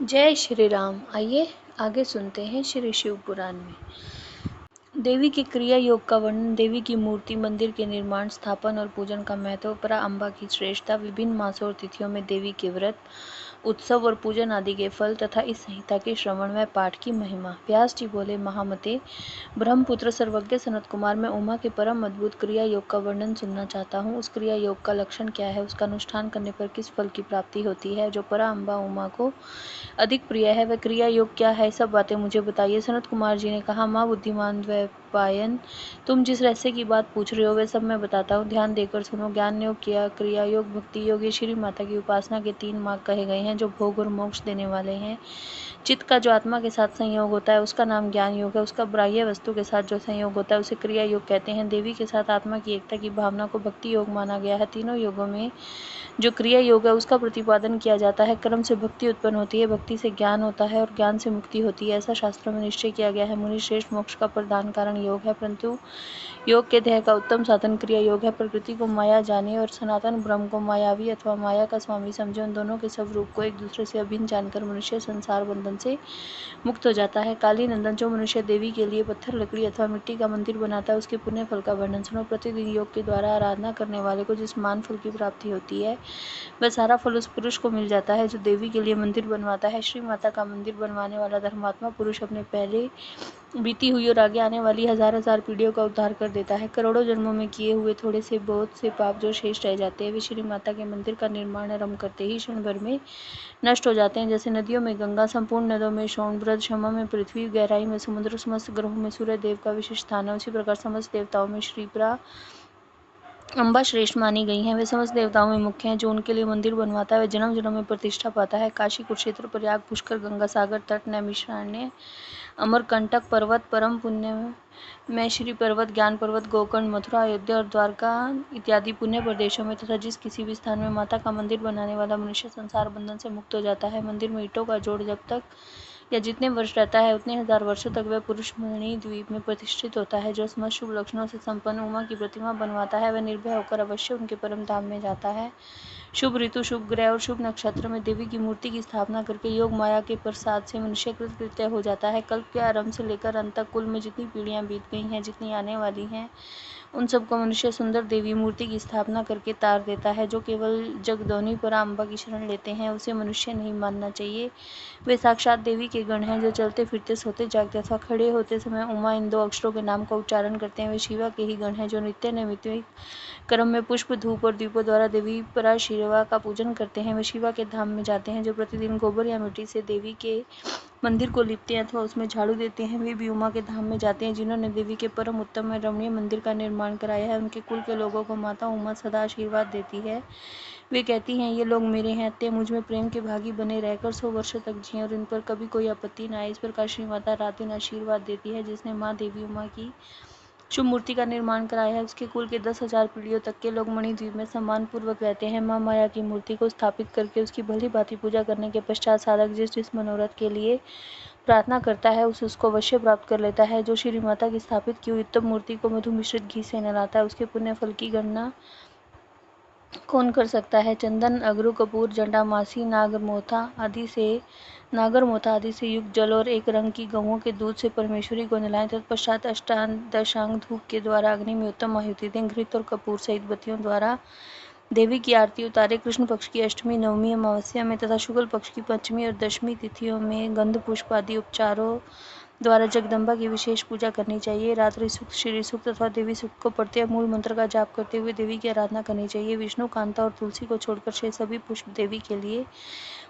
जय श्री राम। आइए आगे सुनते हैं श्री शिव पुराण में। देवी के क्रिया योग का वर्णन। देवी की मूर्ति, मंदिर के निर्माण, स्थापन और पूजन का महत्व, परा अम्बा की श्रेष्ठता, विभिन्न मासों और तिथियों में देवी के व्रत, उत्सव और पूजन आदि के फल तथा इस संहिता के श्रवण व पाठ की महिमा। व्यास जी बोले, महामते, ब्रह्मपुत्र सर्वज्ञ सनत कुमार, मैं उमा के परम अद्भुत क्रिया योग का वर्णन सुनना चाहता हूँ। उस क्रिया योग का लक्षण क्या है, उसका अनुष्ठान करने पर किस फल की प्राप्ति होती है, जो परा अम्बा उमा को अधिक प्रिय है, वह क्रिया योग क्या है, सब बातें मुझे बताइए। सनत कुमार जी ने कहा, माँ बुद्धिमान व पायन, तुम जिस रहस्य की बात पूछ रहे हो वह सब मैं बताता हूँ, ध्यान देकर सुनो। ज्ञान योग, किया क्रिया योग, भक्ति योग, ये श्री माता की उपासना के 3 मार्ग कहे गए हैं जो भोग और मोक्ष देने वाले हैं। चित्त का जो आत्मा के साथ संयोग होता है उसका नाम ज्ञान योग है। उसका बाह्य वस्तु के साथ जो संयोग होता है उसे क्रिया योग कहते हैं। देवी के साथ आत्मा की एकता की भावना को भक्ति योग माना गया है। तीनों योगों में जो क्रिया योग है उसका प्रतिपादन किया जाता है। कर्म से भक्ति उत्पन्न होती है, भक्ति से ज्ञान होता है और ज्ञान से मुक्ति होती है, ऐसा शास्त्रों में निश्चय किया गया है। मुनि श्रेष्ठ, मोक्ष का प्रधान कारण योग है, परंतु योग के ध्येय का उत्तम साधन क्रिया योग है। प्रकृति को माया जाने और सनातन ब्रह्म को मायावी अथवा माया का स्वामी समझे, उन दोनों के सब रूप को एक दूसरे से अभिन्न जानकर मनुष्य संसार बंधन से मुक्त हो जाता है। काली नंदन, जो मनुष्य देवी के लिए पत्थर, लकड़ी अथवा मिट्टी का मंदिर बनाता है उसके पुण्य फल का वर्णन सुनो। प्रतिदिन योग के द्वारा आराधना करने वाले को जिस मान फल की प्राप्ति होती है वह सारा फल उस पुरुष को मिल जाता है जो देवी के लिए मंदिर बनवाता है। श्री माता का मंदिर बनवाने वाला धर्मात्मा पुरुष अपने पहले बीती हुई और आगे आने वाली हजार हजार पीढ़ियों का उद्धार कर देता है। करोड़ों जन्मों में किए हुए थोड़े से बहुत से पाप जो शेष रह जाते हैं वे श्री माता के मंदिर का निर्माण आरंभ करते ही क्षण भर में नष्ट हो जाते हैं। जैसे नदियों में गंगा, संपूर्ण नदों में सोनभद्र, क्षमा में पृथ्वी, गहराई में समुद्र, समस्त ग्रहों में सूर्य देव का विशिष्ट स्थान है, उसी प्रकार समस्त देवताओं में श्रीप्रा अम्बा श्रेष्ठ मानी गई हैं। वे समस्त देवताओं में मुख्य हैं। जो उनके लिए मंदिर बनवाता है वह जन्म जन्म में प्रतिष्ठा पाता है। काशी, कुरुक्षेत्र, प्रयाग, पुष्कर, गंगा सागर तट, नैमिषारण्य, अमरकंटक पर्वत, परम पुण्य में श्री पर्वत, ज्ञान पर्वत, गोकर्ण, मथुरा, अयोध्या और द्वारका इत्यादि पुण्य प्रदेशों में तथा जिस किसी भी स्थान में माता का मंदिर बनाने वाला मनुष्य संसार बंधन से मुक्त हो जाता है। मंदिर में ईंटों का जोड़ जब तक या जितने वर्ष रहता है उतने हजार वर्षों तक वह पुरुष मणि द्वीप में प्रतिष्ठित होता है। जो समस्त शुभ लक्षणों से संपन्न उमा की प्रतिमा बनवाता है वह निर्भय होकर अवश्य उनके परम धाम में जाता है। शुभ ऋतु, शुभ ग्रह और शुभ नक्षत्र में देवी की मूर्ति की स्थापना करके योग माया के प्रसाद से मनुष्य कृतकृत्य हो जाता है। कल्प के आरंभ से लेकर अंत तक कुल में जितनी पीढ़ियां बीत गई हैं, जितनी आने वाली हैं, उन सबको मनुष्य सुंदर देवी मूर्ति की स्थापना करके तार देता है। जो केवल जगदौनी परा अम्बा की शरण लेते हैं उसे मनुष्य नहीं मानना चाहिए। वे साक्षात देवी के गण हैं जो चलते फिरते, सोते जागते अथवा खड़े होते समय उमा इन 2 अक्षरों के नाम का उच्चारण करते हैं। वे शिवा के ही गण हैं जो नित्य नैमित्तिक क्रम में पुष्प, धूप और दीपों द्वारा देवी परा शिवा का पूजन करते हैं। वे शिवा के धाम में जाते हैं। जो प्रतिदिन गोबर या मिट्टी से देवी के मंदिर को लिपते हैं अथवा उसमें झाड़ू देते हैं वे भी उमा के धाम में जाते हैं। जिन्होंने देवी के परम उत्तम और रमणीय मंदिर का निर्माण कराया है उनके कुल के लोगों को माता उमा सदा आशीर्वाद देती है। वे कहती हैं, ये लोग मेरे हैं, अतः मुझ में प्रेम के भागी बने रहकर 100 वर्षों तक जिए और इन पर कभी कोई आपत्ति न आए। इस प्रकार श्री माता रात दिन आशीर्वाद देती है। जिसने माँ देवी उमा की शुभ मूर्ति का निर्माण कराया है उसके कुल के 10,000 पीढ़ियों तक के लोग मणिद्वीप में सम्मान पूर्वक रहते हैं। माँ माया की मूर्ति को स्थापित करके उसकी भली भांति पूजा करने के पश्चात साधक जिस जिस मनोरथ के लिए प्रार्थना करता है उसको अवश्य प्राप्त कर लेता है। जो श्री माता की स्थापित की हुई उत्तम मूर्ति को मधु मिश्रित घी से नहलाता है उसके पुण्य फल की गणना कौन कर सकता है। चंदन, अगरू, कपूर, जंडा मासी, नागरमोथा आदि से युक्त जल और एक रंग की गऊओं के दूध से परमेश्वरी को नहलाएं। तत्पश्चात अष्टादशांग धूप के द्वारा अग्नि में उत्तम आहुति दें। घृत और कपूर सहित बत्तियों द्वारा देवी की आरती उतारे। कृष्ण पक्ष की अष्टमी, नवमी, अमावस्या में तथा शुक्ल पक्ष की पंचमी और दशमी तिथियों में गंध पुष्प आदि उपचारों द्वारा जगदम्बा की विशेष पूजा करनी चाहिए। रात्रि सूक्त, श्री सूक्त अथवा देवी सूक्त को पढ़ते हुए मूल मंत्र का जाप करते हुए देवी की आराधना करनी चाहिए। विष्णु, कांता और तुलसी को छोड़कर शेष सभी पुष्प देवी के लिए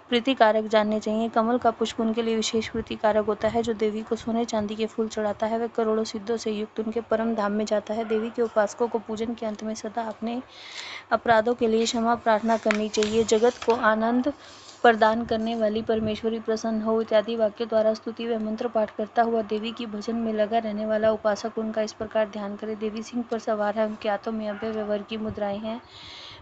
प्रीतिकारक जानने चाहिए। कमल का पुष्प उनके लिए विशेष प्रीतिकारक होता है। जो देवी को सोने चांदी के फूल चढ़ाता है वह करोड़ों सिद्धों से युक्त उनके परम धाम में जाता है। देवी के उपासकों को पूजन के अंत में सदा अपने अपराधों के लिए क्षमा प्रार्थना करनी चाहिए। जगत को आनंद प्रदान करने वाली परमेश्वरी प्रसन्न हो इत्यादि वाक्यों द्वारा स्तुति व मंत्र पाठ करता हुआ देवी की भजन में लगा रहने वाला उपासक उनका इस प्रकार ध्यान करे। देवी सिंह पर सवार है, उनके हाथों में अभय व वर की मुद्राएं हैं,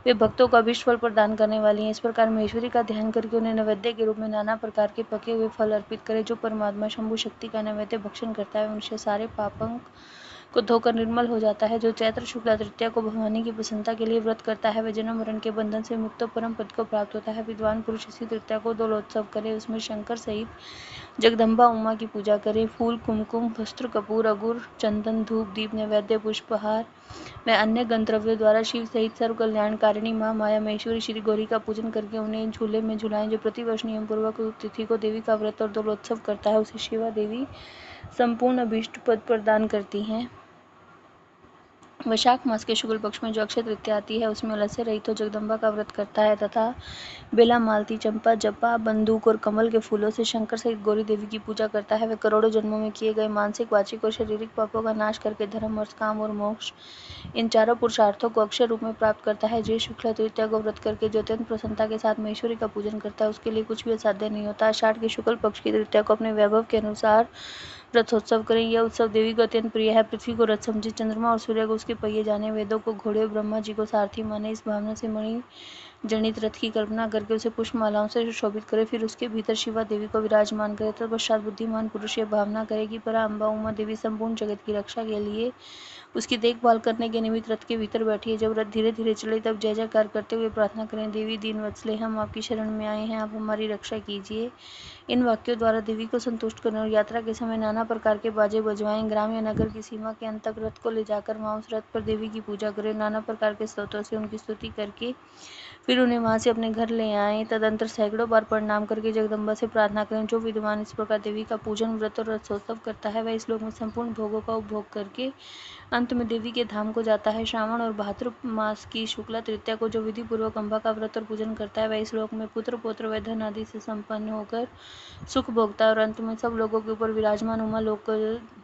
वे भक्तों को अभीष्ट फल प्रदान करने वाली हैं। इस प्रकार महेश्वरी का ध्यान करके उन्हें नैवेद्य के रूप में नाना प्रकार के पके हुए फल अर्पित करे। जो परमात्मा शंभु शक्ति का नैवेद्य भक्षण करता है मनुष्य सारे पापों को धोकर निर्मल हो जाता है। जो चैत्र शुक्ला तृतीया को भवानी की प्रसन्नता के लिए व्रत करता है वह जन्म मरण के बंधन से मुक्त हो परम पद को प्राप्त होता है। विद्वान पुरुष इसी तृतीया को दोलोत्सव करे, उसमें शंकर सहित जगदम्बा उमा की पूजा करे। फूल, कुमकुम, वस्त्र, कपूर, अगुर, चंदन, धूप, दीप, नैवेद्य, पुष्पहार में अन्य गंतव्यों द्वारा शिव सहित सर्व कल्याणकारिणी माँ माया महेश्वरी श्री गौरी का पूजन करके उन्हें झूले में झुलाएं। जो प्रतिवर्ष नियम पूर्वक तिथि को देवी का व्रत और दोलोत्सव करता है उसे शिवा देवी संपूर्ण अभीष्ट पद प्रदान करती हैं। वैशाख मास के शुक्ल पक्ष में जो अक्षय तृतीया आती है उसमें अलस्य रहित तो जगदम्बा का व्रत करता है तथा बेला, मालती, चंपा, जपा, बंदूक और कमल के फूलों से शंकर सहित गौरी देवी की पूजा करता है। वह करोड़ों जन्मों में किए गए मानसिक, वाचिक और शारीरिक पापों का नाश करके धर्म, अर्थ, काम और मोक्ष इन चारों पुरुषार्थों को अक्षय रूप में प्राप्त करता है। जो शुक्ला तृतीया को व्रत करके जो अत्यंत प्रसन्नता के साथ महेश्वरी का पूजन करता है उसके लिए कुछ भी असाध्य नहीं होता। आषाढ़ के शुक्ल पक्ष की तृतीया को अपने वैभव के अनुसार रथोत्सव करें। यह उत्सव देवी को अत्यंत प्रिय है। पृथ्वी को रथ समझे, चंद्रमा और सूर्य को उसके पहिए जाने, वेदों को घोड़े और ब्रह्मा जी को सारथी माने। इस भावना से मणि जनित रथ की कल्पना करके उसे पुष्पमालाओं से सुशोभित करे। फिर उसके भीतर शिवा देवी को विराजमान करे। तत्पश्चात बुद्धिमान पुरुष यह भावना करे कि परा अम्बा उमा देवी संपूर्ण जगत की रक्षा के लिए उसकी देखभाल करने के निमित्त रथ के भीतर बैठी है। जब रथ धीरे धीरे चले तब जय जयकार करते हुए प्रार्थना करें, देवी दीन वत्सले, हम आपकी शरण में आए हैं, आप हमारी रक्षा कीजिए। इन वाक्यों द्वारा देवी को संतुष्ट करने और यात्रा के समय नाना प्रकार के बाजे बजवाएं। ग्राम या नगर की सीमा के अंत तक रथ को ले जाकर वहां उस रथ पर देवी की पूजा करें। नाना प्रकार के स्तोत्रों से उनकी स्तुति करके फिर उन्हें वहां से अपने घर ले आएं। तदंतर सैकड़ों बार प्रणाम करके जगदम्बा से प्रार्थना करें। जो विद्वान इस प्रकार देवी का पूजन, व्रत और रथोत्सव करता है वह इस लोक में संपूर्ण भोगों का उपभोग करके अंत में देवी के धाम को जाता है। श्रावण और भाद्र मास की शुक्ला तृतीया को जो विधि पूर्वक अम्बा का व्रत और पूजन करता है वह इस लोक में पुत्र, पौत्र व धन आदि से संपन्न होकर सुख भोगता है और अंत में सब लोगों के ऊपर विराजमान उमा लोक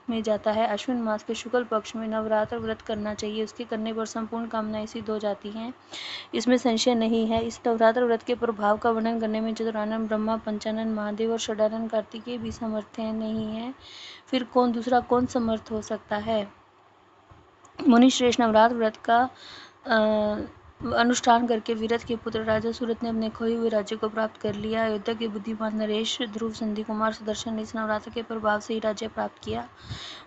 में जाता है। अश्विन मास के शुक्ल पक्ष में नवरात्र व्रत करना चाहिए। उसके करने पर संपूर्ण कामनाएं सिद्ध हो जाती हैं, इसमें संशय नहीं है। इस नवरात्र व्रत के प्रभाव का वर्णन करने में चतुरानन ब्रह्मा, पंचानन महादेव और षडानन कार्तिकेय भी समर्थ नहीं है। फिर दूसरा कौन समर्थ हो सकता है। मुनि श्रेष्ठ नवरात्र व्रत का अनुष्ठान करके विरथ के पुत्र राजा सूरत ने अपने खोए हुए राज्य को प्राप्त कर लिया। अयोध्या के बुद्धिमान नरेश, ध्रुव, संधि कुमार, सुदर्शन ने इस नवरात्र के प्रभाव से ही राज्य प्राप्त किया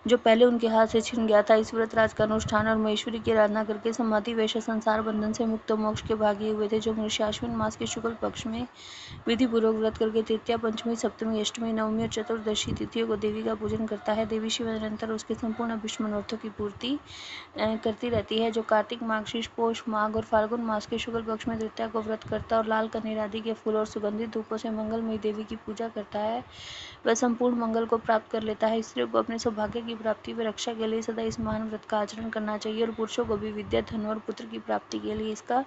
जो पहले उनके हाथ से छिन गया था। इस व्रत राज का अनुष्ठान और महेश्वरी की आराधना करके समाधि वैश्य संसार बंधन से मुक्त मोक्ष के भागी हुए थे। जो मनुष्य अश्विन मास के शुक्ल पक्ष में विधि पूर्वक व्रत करके तृतीया, पंचमी, सप्तमी, अष्टमी, नवमी और चतुर्दशी तिथियों को देवी का पूजन करता है, देवी शिव निरंतर उसके संपूर्ण अभीष्ट मनोरथों की पूर्ति करती रहती है। जो कार्तिक, मार्गशीर्ष, पौष, माघ और फाल्गुन मास के शुक्ल पक्ष में तृतीया को व्रत करता और लाल कनेर आदि के फूल और सुगंधित धूपों से मंगलमयी देवी की पूजा करता है वह संपूर्ण मंगल को प्राप्त कर लेता है। स्त्रियों को अपने सौभाग्य की प्राप्ति व रक्षा के लिए सदा इस महान व्रत का आचरण करना चाहिए और पुरुषों को भी विद्या, धन और पुत्र की प्राप्ति के लिए इसका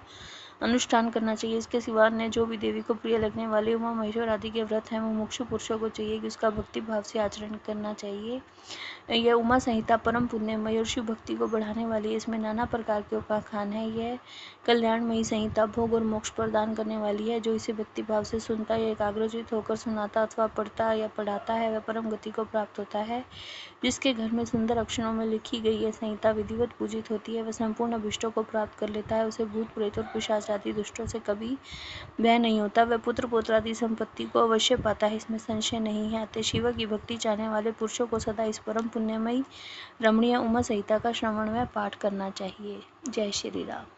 अनुष्ठान करना चाहिए। इसके सिवा अन्य जो भी देवी को प्रिय लगने वाले उमा महेश्वर आदि के व्रत हैं वो मुमुक्षु पुरुषों को चाहिए कि उसका भक्ति भाव से आचरण करना चाहिए। यह उमा संहिता परम पुण्यमयी और शिव भक्ति को बढ़ाने वाली है। इसमें नाना प्रकार के उपाख्यान है। यह कल्याणमयी संहिता भोग और मोक्ष प्रदान करने वाली है। जो इसे भक्ति भाव से सुनता या एकाग्रचित होकर सुनाता अथवा पढ़ता या पढ़ाता है वह परम गति को प्राप्त होता है। जिसके घर में सुंदर अक्षरों में लिखी गई यह संहिता विधिवत पूजित होती है वह संपूर्ण अभिष्टों को प्राप्त कर लेता है। उसे भूत, प्रेत और पिशाच आदि दुष्टों से कभी भय नहीं होता। वह पुत्र, पौत्र आदि संपत्ति को अवश्य पाता है, इसमें संशय नहीं है। अतः शिव की भक्ति चाहने वाले पुरुषों को सदा इस परम पुण्यमयी रमणीय उमा संहिता का श्रवण व पाठ करना चाहिए। जय श्री राम।